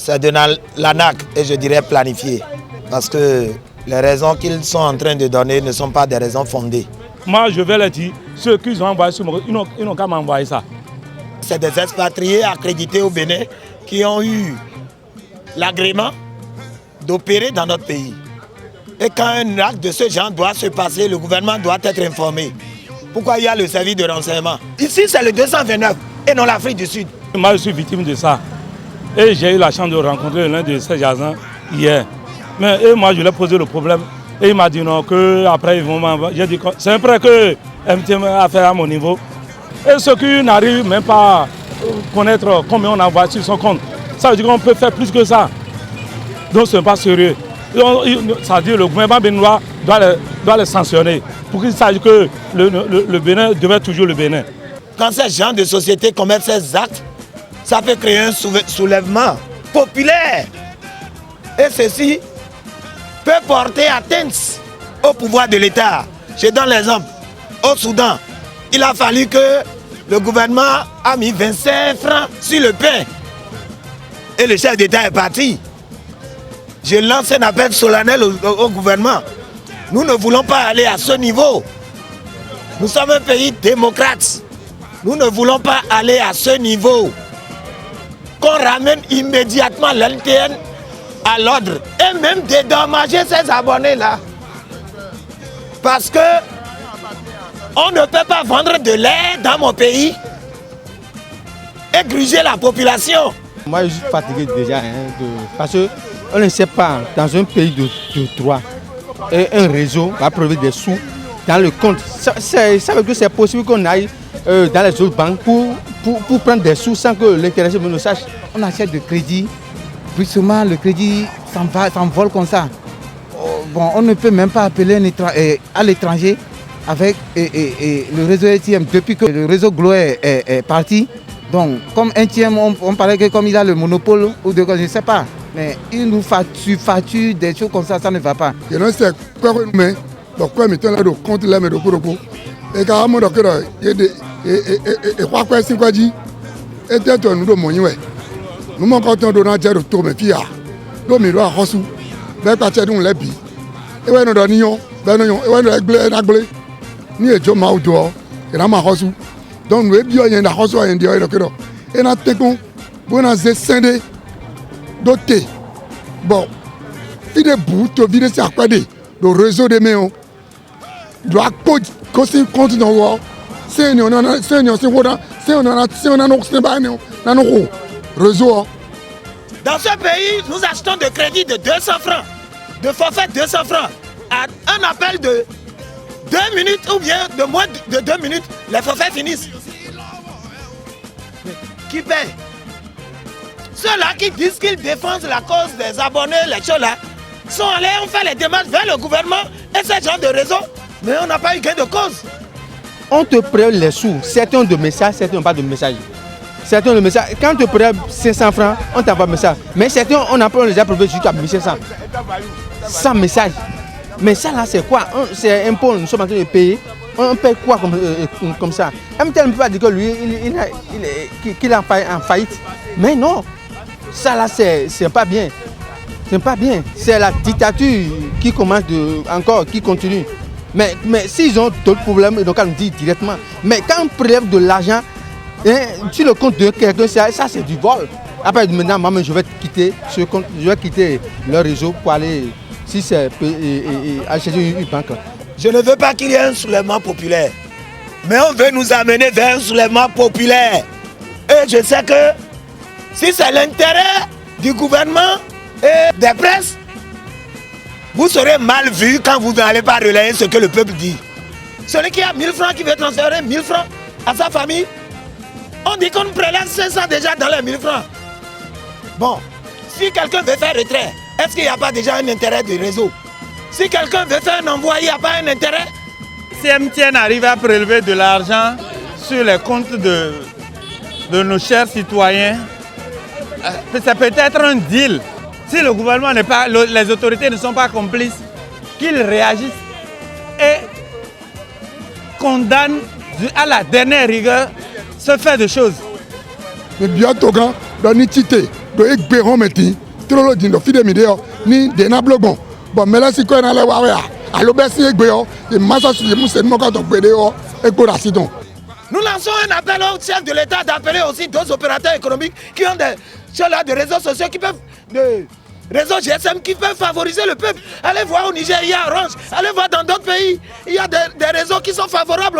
c'est de l'ANAC et je dirais planifié. Parce que les raisons qu'ils sont en train de donner ne sont pas des raisons fondées. Moi, je vais leur dire, ceux qui ont envoyé sur ils n'ont qu'à m'envoyer ça. C'est des expatriés accrédités au Bénin qui ont eu l'agrément d'opérer dans notre pays. Et quand un acte de ce genre doit se passer, le gouvernement doit être informé. Pourquoi il y a le service de renseignement? Ici, c'est le 229 et non l'Afrique du Sud. Moi, je suis victime de ça. Et j'ai eu la chance de rencontrer l'un de ces agents hier. Mais moi, je lui ai posé le problème. Et il m'a dit non, qu'après ils vont m'envoyer. J'ai dit c'est un prêt que MTM a fait à mon niveau. Et ceux qui n'arrivent même pas à connaître combien on envoie sur son compte, ça veut dire qu'on peut faire plus que ça. Donc ce n'est pas sérieux. Ça veut dire que le gouvernement béninois doit les sanctionner pour qu'il sache que le Bénin devait toujours le Bénin. Quand ces gens de société commettent ces actes, ça peut créer un soulèvement populaire. Et ceci peut porter atteinte au pouvoir de l'État. Je donne l'exemple. Au Soudan, il a fallu que le gouvernement a mis 25 francs sur le pain. Et le chef d'État est parti. Je lance un appel solennel au gouvernement. Nous ne voulons pas aller à ce niveau. Nous sommes un pays démocrate. Nous ne voulons pas aller à ce niveau. Qu'on ramène immédiatement l'LTN à l'ordre et même dédommager ces abonnés-là. Parce que on ne peut pas vendre de lait dans mon pays et gruger la population. Moi, je suis fatigué déjà, parce qu'on ne sait pas, dans un pays de droit, un réseau va prélever des sous dans le compte. Ça veut dire que c'est possible qu'on aille dans les autres banques pour prendre des sous sans que l'intéressé ne sache. On achète de crédit, brusquement le crédit s'envole comme ça. Bon, on ne peut même pas appeler à l'étranger avec le réseau ATM depuis que le réseau Glo est parti. Donc, comme ATM, on paraît que comme il a le monopole ou de quoi, je ne sais pas. Mais il nous facture des choses comme ça ne va pas. Je ne sais pas mais donc quoi mettons là le compte là mais le coup et quand on donc et quoi quoi c'est quoi dit et toi nous mon ouais nous mon quand on donne dire retour mais puis do mi ro hosu be pa che dun lebi e we no do niyon be no yon e we no egble ni ejo ma odo e na ma hosu donc nous e bi oyen na hosu oyen de oyen kedo e na tekun bo na ze sende doté bon il est bout to vide c'est accordé le réseau de méon doit cause compte dans wa c'est on a no réseau. Dans ce pays, nous achetons de crédit de 200 francs, de forfait 200 francs. À un appel de 2 minutes ou bien de moins de 2 minutes, les forfaits finissent. Mais qui paie? Ceux-là qui disent qu'ils défendent la cause des abonnés, les choses-là, sont allés, on fait les démarches vers le gouvernement et ce genre de réseau, mais on n'a pas eu gain de cause. On te prête les sous, certains ont de messages, certains n'ont pas de messages. Certains ont de messages. Quand on te prête 500 francs, on t'envoie un message. Mais certains, on a déjà prévu jusqu'à 1500. Sans message. Mais ça là, c'est quoi? C'est un impôt, nous sommes en train de payer. On paye quoi comme ça? MTN ne peut pas dire que lui, qu'il est en faillite. Mais non, ça là, c'est pas bien. C'est pas bien. C'est la dictature qui commence qui continue. Mais s'ils ont d'autres problèmes, ils doivent nous dire directement. Mais quand on prélève de l'argent, sur le compte de quelqu'un, ça c'est du vol. Après maintenant, moi je vais quitter ce compte, je vais quitter leur réseau pour aller, si c'est acheter une banque. Je ne veux pas qu'il y ait un soulèvement populaire. Mais on veut nous amener vers un soulèvement populaire. Et je sais que si c'est l'intérêt du gouvernement et des presses, vous serez mal vu quand vous n'allez pas relayer ce que le peuple dit. Celui qui a 1000 francs, qui veut transférer 1000 francs à sa famille, on dit qu'on prélève 500 déjà dans les 1000 francs. Bon, si quelqu'un veut faire retrait, est-ce qu'il n'y a pas déjà un intérêt du réseau? Si quelqu'un veut faire un envoi, il n'y a pas un intérêt? Si MTN arrive à prélever de l'argent sur les comptes de nos chers citoyens, c'est peut-être un deal. Si le gouvernement n'est pas, les autorités ne sont pas complices, qu'ils réagissent et condamnent à la dernière rigueur ce fait de choses. Mais bientôt, dans l'unité, do egbe hɔn mɛti trolo di do fi de mi de yɔ ni dena blogbɔn bɔn mɛlɛ si kɔ yina lɛ wa wɛ alo bɛ si egbe yɔ e masa si mu sɛni mɔkɔ tɔ gbe de yɔ egbo da si dɔn. Nous lançons un appel au chef de l'État d'appeler aussi d'autres opérateurs économiques qui ont des réseaux sociaux qui peuvent, des réseaux GSM qui peuvent favoriser le peuple. Allez voir au Niger, il y a Orange. Allez voir dans d'autres pays, il y a des réseaux qui sont favorables